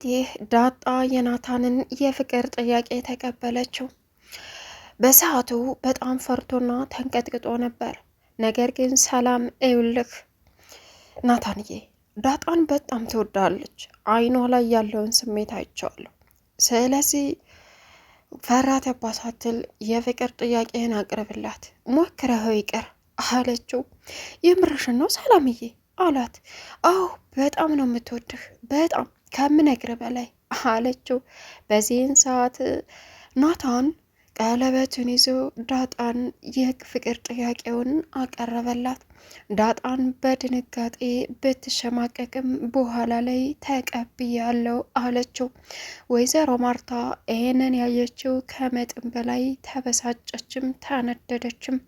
ይህ ዳጣ የናታንን የፍቅር ጥያቄ ተቀበለችው። በሰዓቱ በጣም ፈርቶና ተንቀጥቅጦ ነበር። ነገር ግን ሰላም እዩልህ ናታንዬ ዳጣን በጣም ትወዳለች። አይኗ ላይ ያለውን ስሜት አይቼዋለሁ። ስለዚህ ፈራ ተባ ሳትል የፍቅር ጥያቄህን አቅርብላት፣ ሞክረኸው ይቅር አለችው። የምርሽን ነው ሰላምዬ አላት። አዎ በጣም ነው የምትወድህ በጣም ከምነግር በላይ አለችው። በዚህን ሰዓት ናታን ቀለበቱን ይዞ ዳጣን የፍቅር ጥያቄውን አቀረበላት። ዳጣን በድንጋጤ ብትሸማቀቅም በኋላ ላይ ተቀብያለሁ አለችው። ወይዘሮ ማርታ ይህንን ያየችው ከመጠን በላይ ተበሳጨችም ተነደደችም።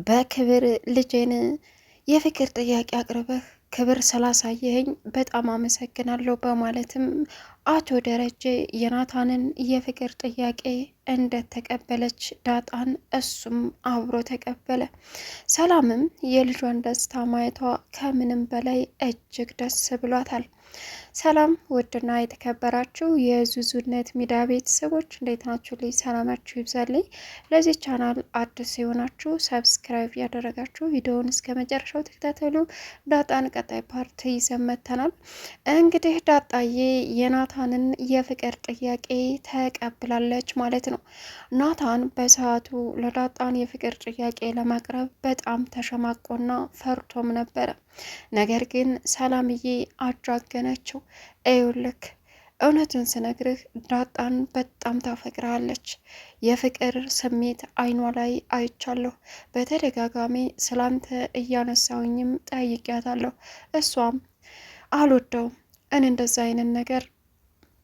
በክብር ልጄን የፍቅር ጥያቄ አቅርበህ ክብር ስላሳየኸኝ በጣም አመሰግናለሁ በማለትም አቶ ደረጀ የናታንን የፍቅር ጥያቄ እንደተቀበለች ዳጣን እሱም አብሮ ተቀበለ። ሰላምም የልጇን ደስታ ማየቷ ከምንም በላይ እጅግ ደስ ብሏታል። ሰላም ውድና የተከበራችሁ የዙዙነት ሚዲያ ቤተሰቦች እንዴት ናችሁ? ልይ ሰላማችሁ ይብዛልኝ። ለዚህ ቻናል አዲስ የሆናችሁ ሰብስክራይብ ያደረጋችሁ ቪዲዮውን እስከ መጨረሻው ተከታተሉ። ዳጣን ቀጣይ ፓርት ይዘን መጥተናል። እንግዲህ ዳጣዬ የናታንን የፍቅር ጥያቄ ተቀብላለች ማለት ነው። ናታን በሰዓቱ ለዳጣን የፍቅር ጥያቄ ለማቅረብ በጣም ተሸማቆና ፈርቶም ነበረ። ነገር ግን ሰላምዬ አጃገነችው። እዩልክ እውነቱን ስነግርህ ዳጣን በጣም ታፈቅራለች። የፍቅር ስሜት አይኗ ላይ አይቻለሁ። በተደጋጋሚ ስላንተ እያነሳውኝም ጠይቂያታለሁ። እሷም አልወደውም እኔ እንደዛ አይነት ነገር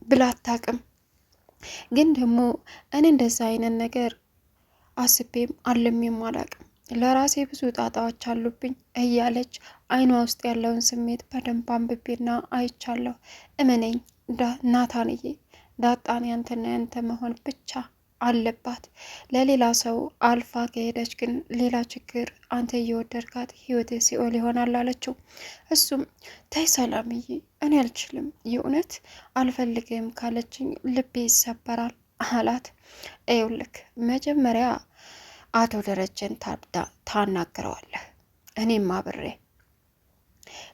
ብላ አታውቅም። ግን ደግሞ እኔ እንደዛ አይነት ነገር አስቤም አልሜም አላውቅም። ለራሴ ብዙ ጣጣዎች አሉብኝ እያለች አይኗ ውስጥ ያለውን ስሜት በደንብ አንብቤና አይቻለሁ። እመነኝ ናታንዬ ዳጣን ያንተና ያንተ መሆን ብቻ አለባት። ለሌላ ሰው አልፋ ከሄደች ግን ሌላ ችግር፣ አንተ እየወደድካት ህይወት ሲኦል ይሆናል አለችው። እሱም ተይ ሰላምዬ እኔ አልችልም፣ የእውነት አልፈልግም ካለችኝ ልቤ ይሰበራል አላት። ይኸውልህ መጀመሪያ አቶ ደረጀን ታናግረዋለህ። እኔም አብሬ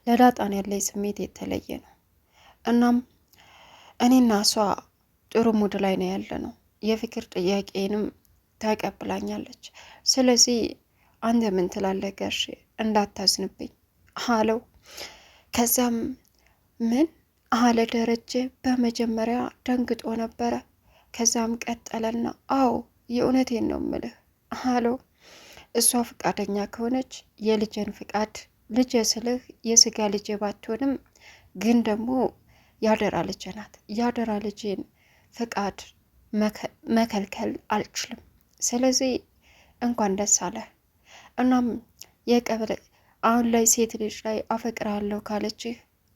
ለዳጣን ያለኝ ስሜት የተለየ ነው። እናም እኔና እሷ ጥሩ ሙድ ላይ ነው ያለ ነው። የፍቅር ጥያቄንም ተቀብላኛለች። ስለዚህ አንተ ምን ትላለህ ጋሼ? እንዳታዝንብኝ አለው። ከዛም ምን አለ ደረጀ በመጀመሪያ ደንግጦ ነበረ። ከዛም ቀጠለና አዎ የእውነቴን ነው ምልህ አለው። እሷ ፍቃደኛ ከሆነች የልጅን ፍቃድ፣ ልጅ ስልህ የስጋ ልጅ ባትሆንም ግን ደግሞ ያደራ ልጅ ናት። ያደራ ልጅን ፍቃድ መከልከል አልችልም። ስለዚህ እንኳን ደስ አለህ። እናም የቀበሌ አሁን ላይ ሴት ልጅ ላይ አፈቅራለሁ ካለችህ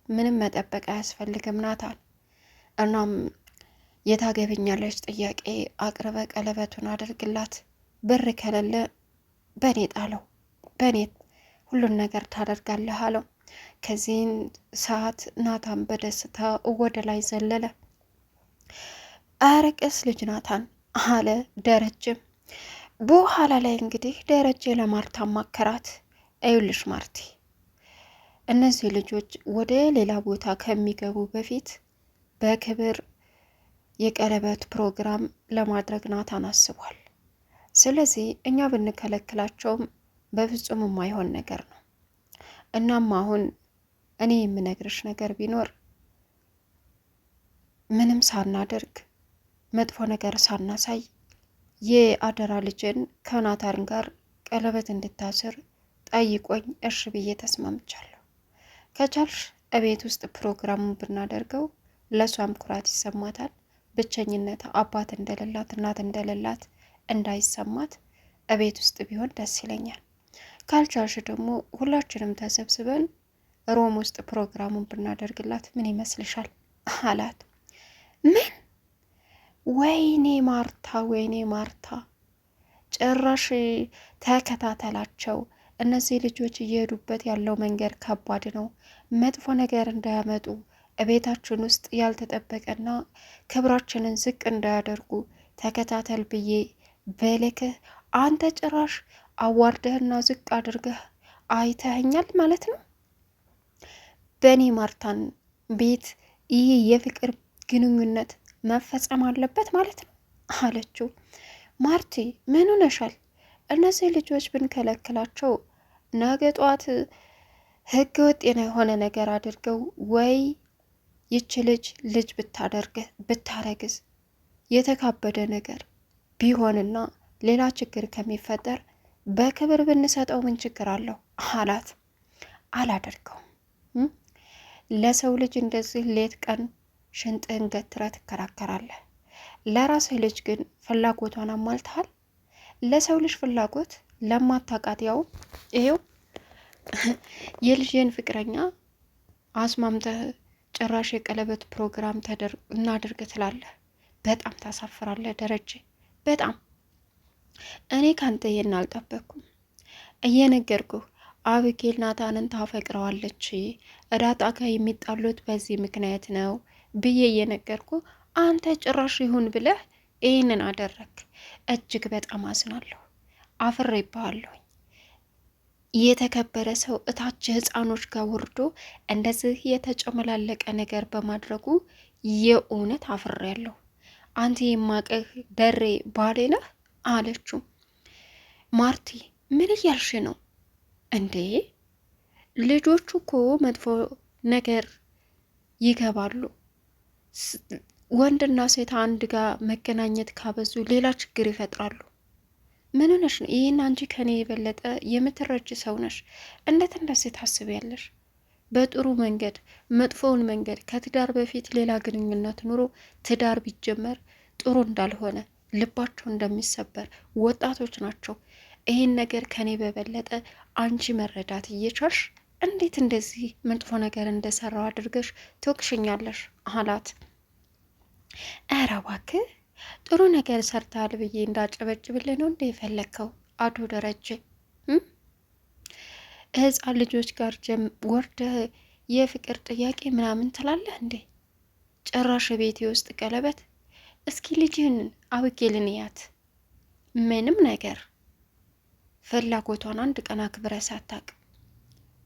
ምንም መጠበቅ አያስፈልግም ናታን። እናም የታገቢኛለች ጥያቄ አቅርበ ቀለበቱን አድርግላት። ብር ከሌለ በኔ ጣለው፣ በኔ ሁሉን ነገር ታደርጋለህ አለው። ከዚህን ሰዓት ናታን በደስታ ወደ ላይ ዘለለ። አረቀስ ልጅ ናታን አለ ደረጀም። በኋላ ላይ እንግዲህ ደረጀ ለማርታ ማከራት። እዩልሽ ማርቲ፣ እነዚህ ልጆች ወደ ሌላ ቦታ ከሚገቡ በፊት በክብር የቀለበት ፕሮግራም ለማድረግ ናታን አስቧል። ስለዚህ እኛ ብንከለክላቸውም በፍጹም የማይሆን ነገር ነው። እናም አሁን እኔ የምነግርሽ ነገር ቢኖር ምንም ሳናደርግ መጥፎ ነገር ሳናሳይ የአደራ ልጅን ከናታን ጋር ቀለበት እንድታስር ጠይቆኝ እሺ ብዬ ተስማምቻለሁ። ከቻልሽ እቤት ውስጥ ፕሮግራሙን ብናደርገው ለሷም ኩራት ይሰማታል። ብቸኝነት አባት እንደሌላት እናት እንደሌላት እንዳይሰማት እቤት ውስጥ ቢሆን ደስ ይለኛል። ካልቻልሽ ደግሞ ሁላችንም ተሰብስበን ሮም ውስጥ ፕሮግራሙን ብናደርግላት ምን ይመስልሻል አላት። ምን? ወይኔ ማርታ፣ ወይኔ ማርታ፣ ጭራሽ ተከታተላቸው። እነዚህ ልጆች እየሄዱበት ያለው መንገድ ከባድ ነው። መጥፎ ነገር እንዳያመጡ ቤታችን ውስጥ ያልተጠበቀና ክብራችንን ዝቅ እንዳያደርጉ ተከታተል ብዬ በልክህ አንተ ጭራሽ አዋርደህና ዝቅ አድርገህ አይተኸኛል ማለት ነው። በእኔ ማርታን ቤት ይህ የፍቅር ግንኙነት መፈጸም አለበት ማለት ነው አለችው። ማርቲ ምን ሆነሻል? እነዚህ ልጆች ብንከለክላቸው ነገ ጧት ህገ ወጥ የሆነ ነገር አድርገው ወይ ይች ልጅ ብታረግዝ የተካበደ ነገር ቢሆንና ሌላ ችግር ከሚፈጠር በክብር ብንሰጠው ምን ችግር አለው አላት። አላደርገውም። ለሰው ልጅ እንደዚህ ሌት ቀን ሽንጥህን ገትረህ ትከራከራለህ። ለራስህ ልጅ ግን ፍላጎቷን አሟልተሃል። ለሰው ልጅ ፍላጎት ለማታውቃት ያው ይሄው የልጅን ፍቅረኛ አስማምተህ ጭራሽ የቀለበት ፕሮግራም እናድርግ ትላለህ። በጣም ታሳፍራለህ ደረጀ፣ በጣም እኔ ካንተ ይሄን አልጠበቅኩም። እየነገርኩህ አብጌል ናታንን ታፈቅረዋለች፣ ዳጣ ጋር የሚጣሉት በዚህ ምክንያት ነው ብዬ እየነገርኩ አንተ ጭራሽ ይሁን ብለህ ይህንን አደረግ። እጅግ በጣም አዝናለሁ፣ አፍሬብሃለሁ። የተከበረ ሰው እታች ህፃኖች ጋር ወርዶ እንደዚህ የተጨመላለቀ ነገር በማድረጉ የእውነት አፍሬያለሁ። አንተ የማቀህ ደሬ ባሌ ነህ አለችው። ማርቲ ምን እያልሽ ነው እንዴ? ልጆቹ እኮ መጥፎ ነገር ይገባሉ። ወንድና ሴት አንድ ጋር መገናኘት ካበዙ ሌላ ችግር ይፈጥራሉ። ምን ሆነሽ ነው? ይህን አንቺ ከኔ የበለጠ የምትረጅ ሰው ነሽ። እንዴት እንደዚህ ታስቢያለሽ? በጥሩ መንገድ መጥፎውን መንገድ ከትዳር በፊት ሌላ ግንኙነት ኑሮ ትዳር ቢጀመር ጥሩ እንዳልሆነ ልባቸው እንደሚሰበር ወጣቶች ናቸው። ይህን ነገር ከኔ በበለጠ አንቺ መረዳት እየቻልሽ እንዴት እንደዚህ መጥፎ ነገር እንደሰራው አድርገሽ ትወቅሽኛለሽ አላት። ኧረ እባክህ ጥሩ ነገር ሰርታል ብዬ እንዳጨበጭብልህ ነው እንደ የፈለግከው አቶ ደረጀ? ህፃን ልጆች ጋር ወርደህ የፍቅር ጥያቄ ምናምን ትላለህ እንዴ? ጭራሽ ቤቴ ውስጥ ቀለበት። እስኪ ልጅህን አብጌልን እያት። ምንም ነገር ፍላጎቷን አንድ ቀን አክብረህ ሳታቅ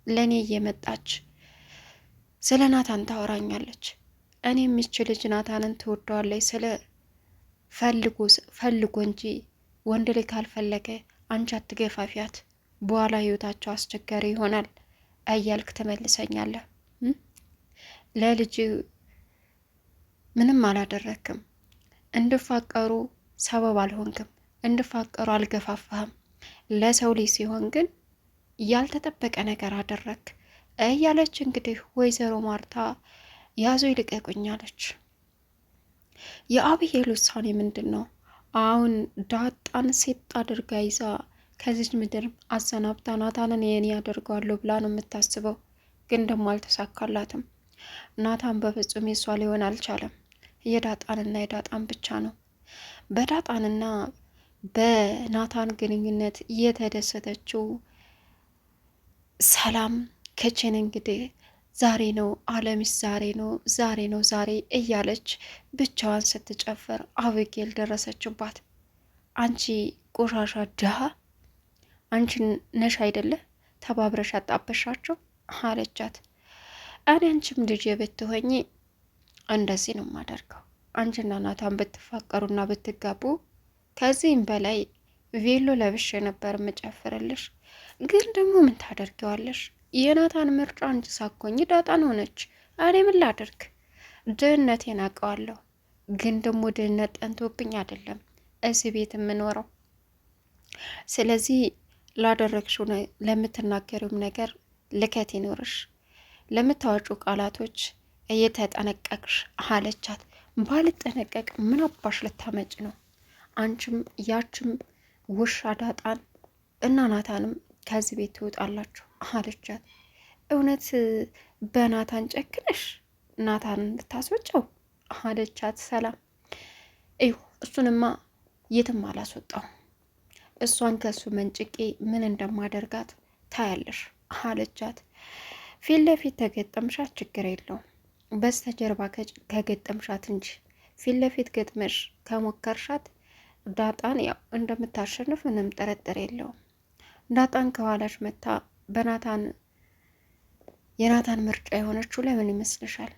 ለእኔ እየመጣች ስለ ናታን ታወራኛለች። እኔ የምች ልጅ ናታንን ትወደዋለች ስለ ፈልጎ እንጂ ወንድ ልጅ ካልፈለገ አንቺ አትገፋፊያት፣ በኋላ ህይወታቸው አስቸጋሪ ይሆናል እያልክ ትመልሰኛለህ። ለልጅ ምንም አላደረክም። እንድፋቀሩ ሰበብ አልሆንክም። እንድፋቀሩ አልገፋፋህም። ለሰው ልጅ ሲሆን ግን ያልተጠበቀ ነገር አደረክ እያለች እንግዲህ ወይዘሮ ማርታ ያዙ ይልቀቁኛለች። የአብዬል ውሳኔ ምንድን ነው? አሁን ዳጣን ሴት አድርጋ ይዛ ከዚች ምድር አሰናብታ ናታንን የኔ ያደርገዋለሁ ብላ ነው የምታስበው። ግን ደግሞ አልተሳካላትም። ናታን በፍጹም የሷ ሊሆን አልቻለም። የዳጣንና የዳጣን ብቻ ነው። በዳጣንና በናታን ግንኙነት የተደሰተችው ሰላም ከችን እንግዲህ ዛሬ ነው አለምሽ፣ ዛሬ ነው እያለች ብቻዋን ስትጨፍር አብጌል ደረሰችባት። አንቺ ቆሻሻ ድሃ፣ አንቺ ነሽ አይደለ ተባብረሽ አጣበሻቸው አለቻት። እኔ አንቺም ልጅ ብትሆኚ እንደዚህ ነው የማደርገው። አንቺና ናታን ብትፋቀሩና ብትጋቡ ከዚህም በላይ ቬሎ ለብሼ ነበር የምጨፍርልሽ። ግን ደግሞ ምን ታደርጊዋለሽ? የናታን ምርጫ አንቺ ሳኮኝ ዳጣን ሆነች። እኔ ምን ላድርግ? ድህነቴን አውቀዋለሁ። ግን ደግሞ ድህነት ጠንቶብኝ አይደለም እዚህ ቤት የምኖረው። ስለዚህ ላደረግሽው ለምትናገሪውም ነገር ልከት ይኖርሽ፣ ለምታወጩ ቃላቶች እየተጠነቀቅሽ አለቻት። ባልጠነቀቅ ምን አባሽ ልታመጭ ነው? አንቺም ያችም ውሻ ዳጣን እና ናታንም ከዚህ ቤት ትወጣላችሁ አለቻት። እውነት በናታን ጨክነሽ ናታንን ልታስወጨው አለቻት ሰላም። እዩ እሱንማ የትም አላስወጣው፣ እሷን ከሱ መንጭቄ ምን እንደማደርጋት ታያለሽ አለቻት። ፊት ለፊት ተገጠምሻት ችግር የለውም፣ በስተጀርባ ከገጠምሻት እንጂ ፊት ለፊት ገጥመሽ ከሞከርሻት ዳጣን ያው እንደምታሸንፍ ምንም ጥርጥር የለውም። ዳጣን ከኋላሽ መታ የናታን ምርጫ የሆነችው ለምን ይመስልሻል?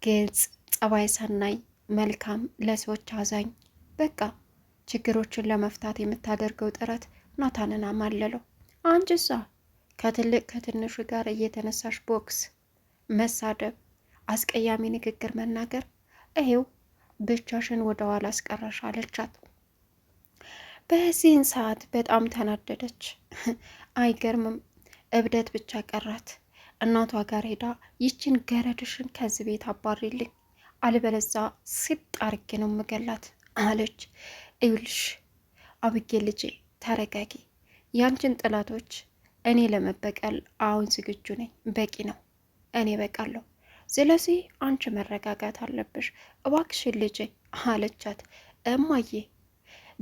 ግልጽ፣ ጸባይ ሰናይ፣ መልካም፣ ለሰዎች አዛኝ፣ በቃ ችግሮችን ለመፍታት የምታደርገው ጥረት ናታንን አማለለው። አንቺሳ ከትልቅ ከትንሹ ጋር እየተነሳሽ ቦክስ፣ መሳደብ፣ አስቀያሚ ንግግር መናገር፣ ይሄው ብቻሽን ወደ ኋላ አስቀረሽ አለቻት። በዚህን ሰዓት በጣም ተናደደች። አይገርምም፣ እብደት ብቻ ቀራት። እናቷ ጋር ሄዳ ይችን ገረድሽን ከዚህ ቤት አባሪልኝ፣ አልበለዛ ሲጥ አርጌ ነው ምገላት አለች። እዩልሽ አብጌ ልጄ ተረጋጊ፣ ያንቺን ጥላቶች እኔ ለመበቀል አሁን ዝግጁ ነኝ፣ በቂ ነው፣ እኔ በቃለሁ። ስለዚህ አንቺ መረጋጋት አለብሽ እባክሽን ልጄ አለቻት። እማዬ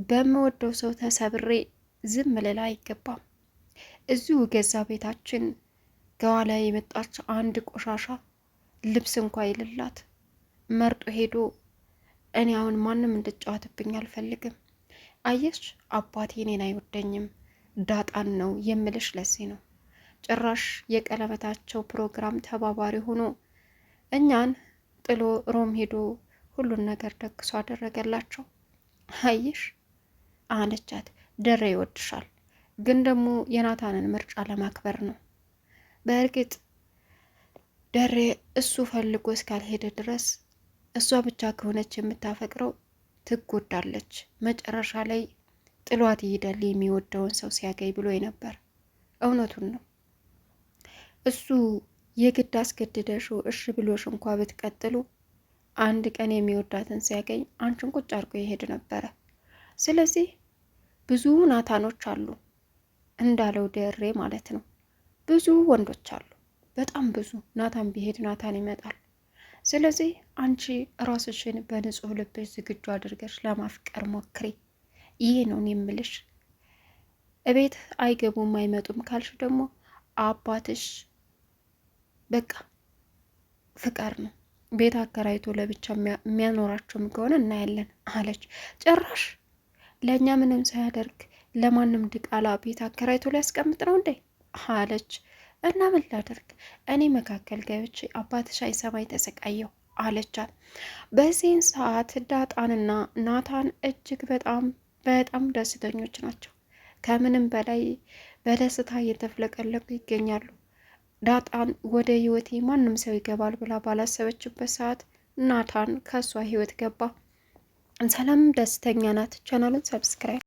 በምወደው ሰው ተሰብሬ ዝም ልላ አይገባም። እዚሁ ገዛ ቤታችን ከኋላ የመጣች አንድ ቆሻሻ ልብስ እንኳ ይልላት መርጦ ሄዶ እኔ አሁን ማንም እንድጫወትብኝ አልፈልግም። አየሽ አባቴ እኔን አይወደኝም፣ ዳጣን ነው የምልሽ። ለዚህ ነው ጭራሽ የቀለበታቸው ፕሮግራም ተባባሪ ሆኖ እኛን ጥሎ ሮም ሄዶ ሁሉን ነገር ደግሶ አደረገላቸው። አየሽ አለቻት። ደሬ ይወድሻል፣ ግን ደግሞ የናታንን ምርጫ ለማክበር ነው። በእርግጥ ደሬ እሱ ፈልጎ እስካልሄደ ድረስ እሷ ብቻ ከሆነች የምታፈቅረው ትጎዳለች። መጨረሻ ላይ ጥሏት ይሄዳል የሚወደውን ሰው ሲያገኝ ብሎ ነበር። እውነቱን ነው። እሱ የግድ አስገድደሽው እሺ ብሎሽ እንኳ ብትቀጥሉ አንድ ቀን የሚወዳትን ሲያገኝ አንቺን ቁጭ አድርጎ ይሄድ ነበረ። ስለዚህ ብዙ ናታኖች አሉ እንዳለው ደሬ ማለት ነው። ብዙ ወንዶች አሉ፣ በጣም ብዙ። ናታን ቢሄድ ናታን ይመጣል። ስለዚህ አንቺ ራስሽን በንጹህ ልብሽ ዝግጁ አድርገሽ ለማፍቀር ሞክሪ። ይሄ ነው የምልሽ። እቤት አይገቡም አይመጡም ካልሽ ደግሞ አባትሽ በቃ ፍቃድ ነው። ቤት አከራይቶ ለብቻ የሚያኖራቸውም ከሆነ እናያለን አለች። ጭራሽ ለእኛ ምንም ሳያደርግ ለማንም ድቃላ ቤት አከራይቶ ሊያስቀምጥ ነው እንዴ አለች። እና ምን ላደርግ እኔ መካከል ገብቼ አባትሽ አይሰማኝ ተሰቃየው አለቻት። በዚህን ሰዓት ዳጣንና ናታን እጅግ በጣም በጣም ደስተኞች ናቸው። ከምንም በላይ በደስታ እየተፍለቀለቁ ይገኛሉ። ዳጣን ወደ ህይወቴ ማንም ሰው ይገባል ብላ ባላሰበችበት ሰዓት ናታን ከሷ ህይወት ገባ። ሰላም ደስተኛ ናት። ቻናሉን ሰብስክራይብ